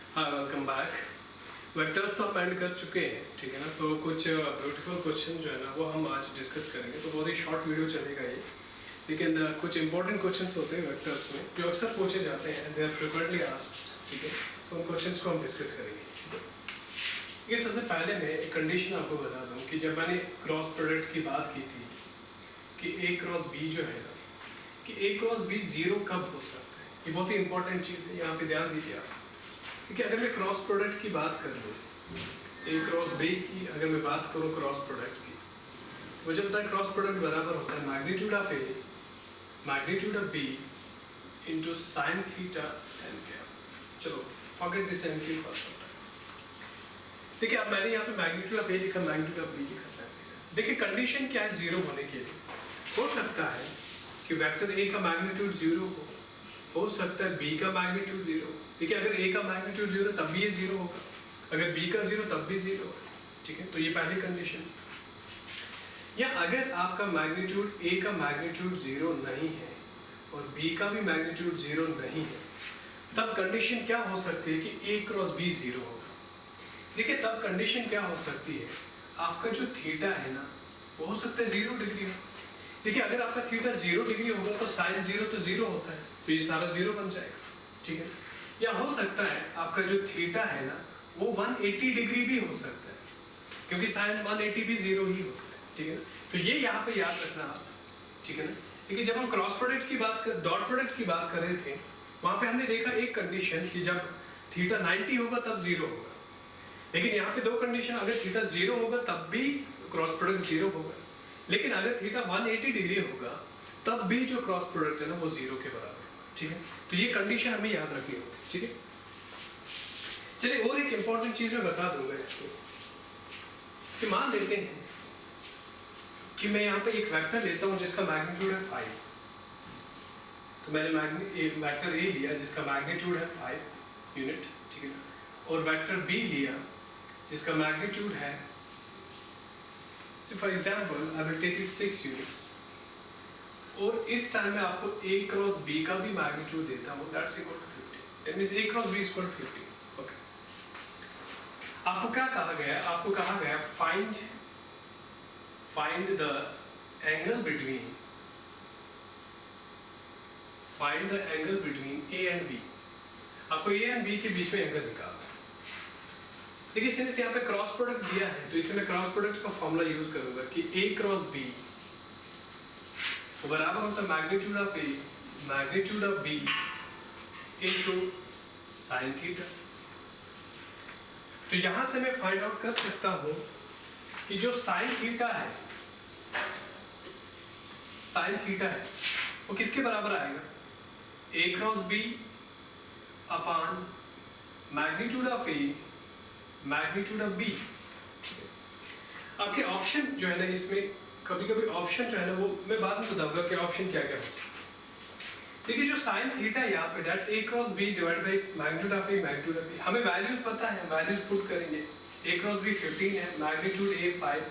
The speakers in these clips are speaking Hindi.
हाँ, वेलकम बैक। वेक्टर्स तो हम एंड कर चुके हैं, ठीक है ना। तो कुछ ब्यूटीफुल क्वेश्चन जो है ना वो हम आज डिस्कस करेंगे। तो बहुत ही शॉर्ट वीडियो चलेगा ये, लेकिन कुछ इंपॉर्टेंट क्वेश्चंस होते हैं वेक्टर्स में जो अक्सर पूछे जाते हैं, दे आर फ्रिक्वेंटली आस्क्ड, ठीक है। तो उन क्वेश्चंस को हम डिस्कस करेंगे। ये सबसे पहले मैं एक कंडीशन आपको बता दूँ कि जब मैंने क्रॉस प्रोडक्ट की बात की थी कि ए क्रॉस बी जो है ना, कि ए क्रॉस बी जीरो कब हो सकता है, ये बहुत ही इंपॉर्टेंट चीज़ है, यहाँ पे ध्यान दीजिए आप। ठीक है, अगर मैं क्रॉस प्रोडक्ट की बात कर लूँ, ए क्रॉस बी की अगर मैं बात करूँ क्रॉस प्रोडक्ट की, तो मुझे पता है क्रॉस प्रोडक्ट बराबर होता है magnitude of a magnitude of b into sine theta n cap. चलो फॉरगेट दिस एन की फर्स्ट। देखिए अब मैंने यहाँ पे मैग्नीट्यूड ऑफ ए लिखा, मैग्नीट्यूड ऑफ बी लिखा, साइन थीटा। देखिए कंडीशन क्या है जीरो होने के लिए। हो सकता है कि वेक्टर ए का मैग्नीट्यूड जीरो हो सकता है बी का मैग्नीट्यूड जीरो। देखिए अगर ए का मैग्नीट्यूड जीरो तब भी ये जीरो होगा, अगर बी का जीरो तब भी जीरो है, ठीक है। तो ये पहली कंडीशन। या अगर आपका मैग्नीट्यूड ए का मैग्नीट्यूड जीरो नहीं है और बी का भी मैग्नीट्यूड जीरो नहीं है, तब कंडीशन क्या हो सकती है कि ए क्रॉस बी जीरो होगा। देखिए तब कंडीशन क्या हो सकती है, आपका जो थीटा है ना वो हो सकता है 0 डिग्री हो। देखिए अगर आपका थीटा 0 डिग्री होगा तो साइन 0 तो 0 होता है, तो ये सारा 0 बन जाएगा, ठीक है। या हो सकता है आपका जो थीटा है ना वो 180 डिग्री भी हो सकता है, क्योंकि साइन 180 भी 0 ही होता है, ठीक है ना। तो ये यहाँ पे याद रखना आप, ठीक है ना। देखिए जब हम क्रॉस प्रोडक्ट की बात कर डॉट प्रोडक्ट की बात कर रहे थे, वहां पे हमने देखा एक कंडीशन कि जब थीटा 90 होगा तब 0 होगा, लेकिन यहाँ पे दो कंडीशन, अगर थीटा 0 होगा तब भी क्रॉस प्रोडक्ट 0 होगा, लेकिन अगर थीटा 180 डिग्री होगा तब भी जो क्रॉस प्रोडक्ट है ना वो 0 के बराबर, ठीक है। तो ये कंडीशन हमें याद रखनी होगी, ठीक है। चलिए और एक इंपॉर्टेंट चीज मैं बता दूंगा आपको कि मान लेते हैं कि मैं यहाँ पे एक वेक्टर लेता हूँ जिसका मैग्नीट्यूड है 5। तो मैंने वेक्टर ए लिया जिसका मैग्नीट्यूड है 5 यूनिट, ठीक है ना, और वेक्टर बी लिया जिसका मैग्नीट्यूड है, for example I will take it 6 units, और इस टाइम में आपको a क्रॉस b का भी मैग्नीट्यूड देता हूँ, that's equal to 50। That means a cross b equal to 50। Okay, आपको क्या कहा गया है, आपको कहा गया find the angle between a and b। आपको a एंड b के बीच में एंगल निकालना है। देखिए सिंस यहाँ पे क्रॉस प्रोडक्ट दिया है तो इसलिए मैं क्रॉस प्रोडक्ट का फॉर्मूला यूज करूंगा कि a क्रॉस b बराबर होता है magnitude of b into sine theta. तो यहां से मैं फाइंड आउट कर सकता हूं कि जो साइन थीटा है वो किसके बराबर आएगा, a cross b upon magnitude of a magnitude of b। आपके ऑप्शन जो है ना, इसमें कभी कभी ऑप्शन जो है ना वो मैं बाद में बताऊंगा कि ऑप्शन क्या क्या हो सकता है। देखिए जो साइन थीटा है यहाँ पे that's a cross b divide by magnitude of a magnitude of b। हमें वैल्यूज पता है, वैल्यूज पुट करेंगे। a क्रॉस b 15 है, मैग्नीट्यूड a 5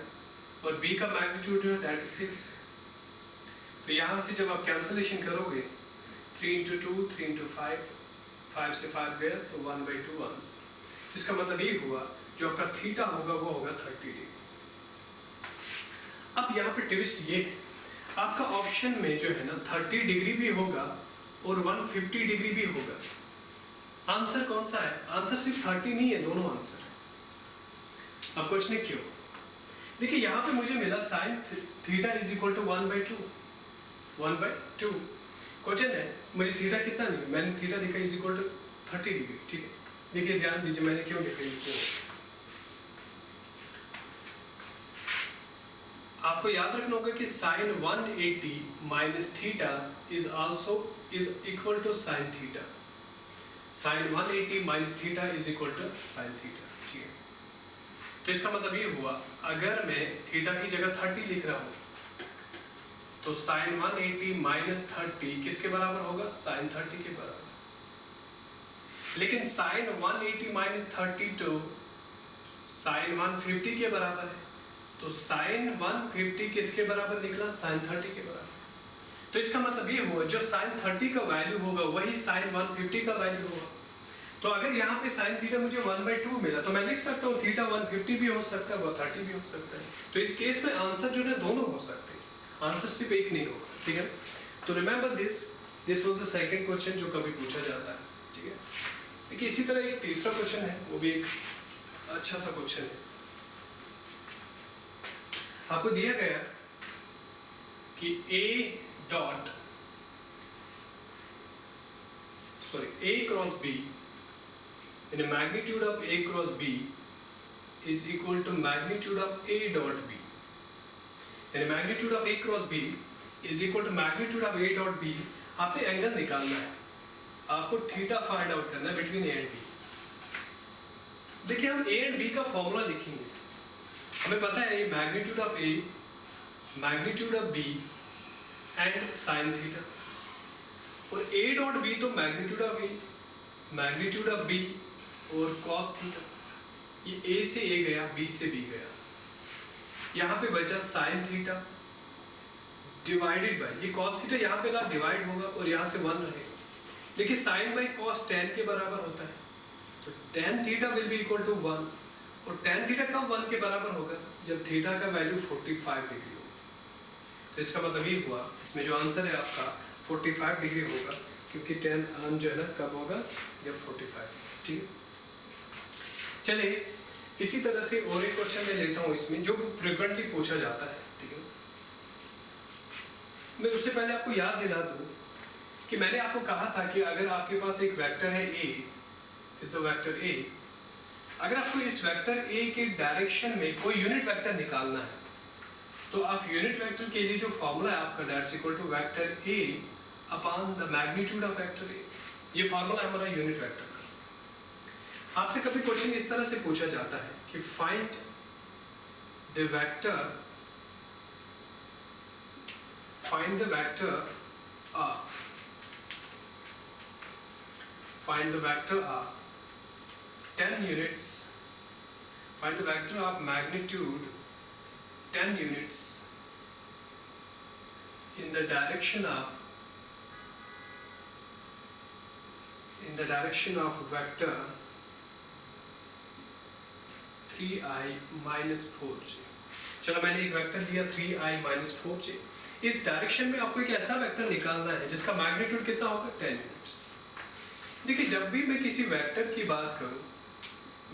और b का मैग्नीट्यूड जो है दैट इज 6। तो यहाँ से जब आप कैंसलेशन करोगे 3 into 2 3 into 5, 5 से 5 गया तो 1/2 आंसर। इसका मतलब ये हुआ जो आपका थीटा होगा वो होगा 30 डिग्री। अब यहाँ पे ट्विस्ट ये है, आपका ऑप्शन में जो है ना 30 डिग्री भी होगा और 150 डिग्री भी होगा। आंसर कौन सा है, आंसर सिर्फ 30 नहीं है, दोनों आंसर है। अब क्वेश्चन क्यों, देखिए यहाँ पे मुझे मिला sine theta is equal to 1/2 question है, मुझे थीटा कितना नहीं, मैंने थीटा लिखा इज इक्वल टू 30 डिग्री, ठीक है। देखिए ध्यान दीजिए मैंने क्यों लिखा है, आपको याद रखना होगा कि sine 180 minus theta is equal to sine theta. Sine 180 minus theta is equal to sine theta, ठीक है। तो इसका मतलब ये हुआ अगर मैं थीटा की जगह 30 लिख रहा हूं तो साइन 180 माइनस 30 किसके बराबर होगा, साइन 30 के बराबर। लेकिन साइन 180 माइनस 30 तो साइन 150 के बराबर है, तो साइन 150 किसके बराबर निकला, साइन 30 के बराबर। तो इसका मतलब ये हुआ जो साइन 30 का वैल्यू होगा वही साइन 150 का वैल्यू होगा। तो अगर यहाँ पे साइन थीटा मुझे 1/2 मिला तो मैं लिख सकता हूँ थीटा 150 भी हो सकता है, 130 भी हो सकता है। तो इस केस में आंसर जो है दोनों हो सकते हैं, आंसर सिर्फ एक नहीं होगा, ठीक है। तो remember this was the second question जो कभी पूछा जाता है, ठीक है। देखिए इसी तरह एक तीसरा क्वेश्चन है, वो भी एक अच्छा सा क्वेश्चन है। आपको दिया गया कि A cross B in a magnitude of A cross B is equal to magnitude of A dot B. In a magnitude of A cross B is equal to magnitude of A dot B. आपने एंगल निकालना है, आपको थीटा फाइंड आउट करना है बिटवीन A एंड B। देखिए हम A एंड B का फॉर्मूला लिखेंगे, हमें पता है ये magnitude of A, magnitude of B and sine theta, और A डॉट B तो magnitude of A, magnitude of B और कॉस थीटा। ये A से A गया, B से B गया, यहाँ पे बचा साइन थीटा डिवाइडेड बाय ये कॉस थीटा, यहाँ पे ना डिवाइड होगा और यहाँ से 1 रहेगा। देखिए साइन बाई कॉस tan के बराबर होता है, तो tan theta will be equal to 1, और tan थीटा कब 1 के बराबर होगा, जब थीटा का वैल्यू 45 डिग्री होगा। तो इसका मतलब ये हुआ, इसमें जो आंसर है आपका 45 डिग्री होगा, क्योंकि tan जो है ना कब होगा, जब 45, ठीक है। चलिए इसी तरह से और एक क्वेश्चन मैं लेता हूँ इसमें जो फ्रीक्वेंटली पूछा जाता है, ठीक है। मैं उससे पहले आपको याद दिला दूं कि मैंने आपको कहा था कि अगर आपके पास एक वेक्टर है A, is the vector A, अगर आपको इस वेक्टर A के डायरेक्शन में कोई यूनिट वेक्टर निकालना है, तो आप यूनिट वेक्टर के लिए जो फॉर्मूला है आपका that's equal to vector A upon the magnitude of vector A, ये फॉर्मूला हमारा यूनिट वेक्टर का। आपसे कभी क्वेश्चन इस तरह से पूछा जाता है कि find the vector of 10 units, find the vector of magnitude 10 units in the direction of vector 3i minus 4j। चलो मैंने एक वेक्टर लिया 3i minus 4j, इस डायरेक्शन में आपको एक ऐसा वेक्टर निकालना है जिसका मैग्नीट्यूड कितना होगा, 10 यूनिट्स। देखिए जब भी मैं किसी वेक्टर की बात करूं,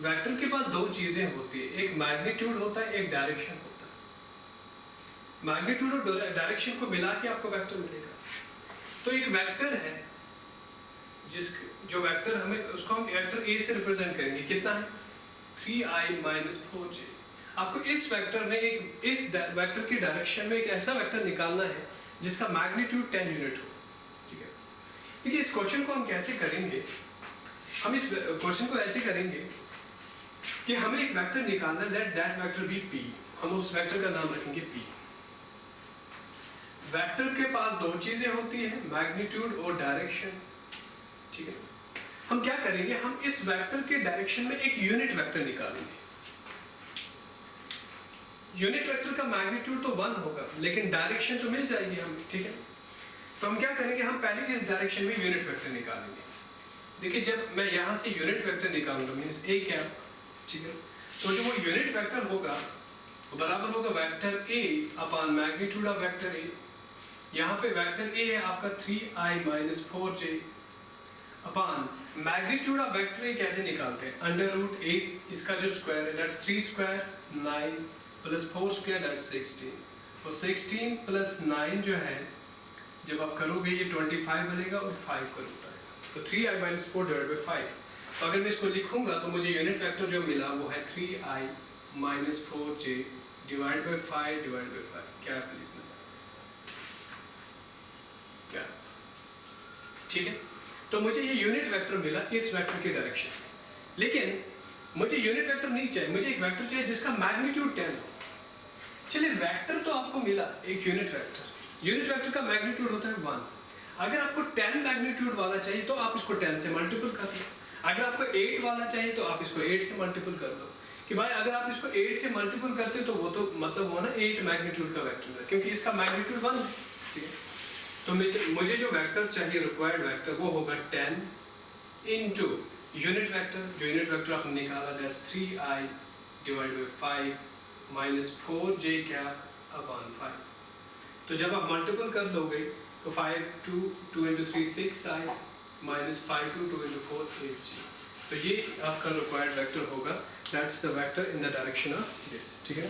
वेक्टर के पास दो चीजें होती है, एक मैग्नीट्यूड होता है, एक डायरेक्शन होता है। मैग्नीट्यूड और डायरेक्शन को मिला के आपको वेक्टर मिलेगा। तो एक वेक्टर है जो वेक्टर हमें उसको हम वेक्टर A से रिप्रेजेंट करेंगे, कितना है 3i minus 4j। आपको इस वेक्टर में इस वेक्टर की डायरेक्शन में एक ऐसा वेक्टर निकालना है जिसका मैग्नीट्यूड 10 यूनिट हो, ठीक है। देखिए इस क्वेश्चन को हम कैसे करेंगे, हम इस क्वेश्चन को ऐसे करेंगे कि हमें एक वेक्टर निकालना है, let that vector be P, हम उस वेक्टर का नाम रखेंगे P। वेक्टर के पास दो चीजें होती है, मैग्नीट्यूड और डायरेक्शन, ठीक है। हम क्या करेंगे, हम इस वेक्टर के डायरेक्शन में एक यूनिट वेक्टर निकालेंगे। यूनिट वेक्टर का मैग्नीट्यूड तो 1 होगा, लेकिन डायरेक्शन तो मिल जाएगी हमें, ठीक है। तो हम क्या करेंगे, हम पहले इस डायरेक्शन में यूनिट वेक्टर निकालेंगे। देखिए जब मैं यहां से यूनिट वेक्टर निकालूंगा मींस A कैप, ठीक है, तो जो वो यूनिट वेक्टर होगा वो बराबर होगा vector A upon magnitude of vector A। यहाँ पे वेक्टर A है आपका 3i minus 4j upon magnitude of vector A कैसे निकालते हैं, अंडर रूट A, इसका जो स्क्वायर है that's 3 square 9 plus 4 square that's 16, और 16 प्लस 9 जो है जब आप करोगे ये 25 बनेगा और 5 का रूट आएगा, तो 3i minus 4 डिवाइड बाई 5। तो अगर मैं इसको लिखूंगा तो मुझे यूनिट वेक्टर जो मिला वो है 3i minus 4j divide by 5 divide by 5, क्या लिखना है क्या, ठीक है। तो मुझे ये यूनिट वेक्टर मिला इस वेक्टर के डायरेक्शन में, लेकिन मुझे यूनिट वेक्टर नहीं चाहिए, मुझे एक वेक्टर चाहिए जिसका मैग्नीट्यूड 10 हो। चलिए वेक्टर तो आपको मिला एक यूनिट वेक्टर का मैग्नीट्यूड होता है 1। अगर आपको 10 मैग्नीट्यूड वाला चाहिए तो आप इसको 10 से मल्टीपल कर लो, अगर आपको 8 वाला चाहिए तो आप इसको 8 से मल्टीपल कर लो। कि भाई अगर आप इसको 8 से मल्टीपल करते हो तो वो तो मतलब वो ना 8 मैग्नीट्यूड का वेक्टर है, क्योंकि इसका मैग्नीट्यूड 1 है, ठीक है। तो मुझे जो वेक्टर चाहिए रिक्वायर्ड वेक्टर वो होगा 10 इंटू यूनिट वेक्टर, जो यूनिट वेक्टर आपने निकाला that's 3i divide by 5 minus 4j cap upon 5। तो जब आप मल्टीपल कर लोगे तो 2 into 3 6i minus 5 2 into 4 8j। तो ये आपका रिक्वायर्ड वेक्टर होगा, that's the vector in the direction of this. ठीक है,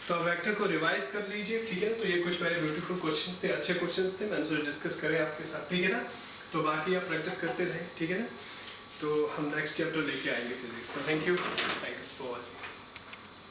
तो आप वेक्टर को रिवाइज कर लीजिए। ठीक है, तो ये कुछ मेरे ब्यूटीफुल क्वेश्चंस थे, अच्छे क्वेश्चंस थे, मैंने सोचा डिस्कस करें आपके साथ। ठीक है ना, तो बाकी आप प्रैक्टिस करते रहें। ठीक है ना, तो हम नेक्स्ट चैप्टर लेके आएंगे फिजिक्स का। Thank you for watching.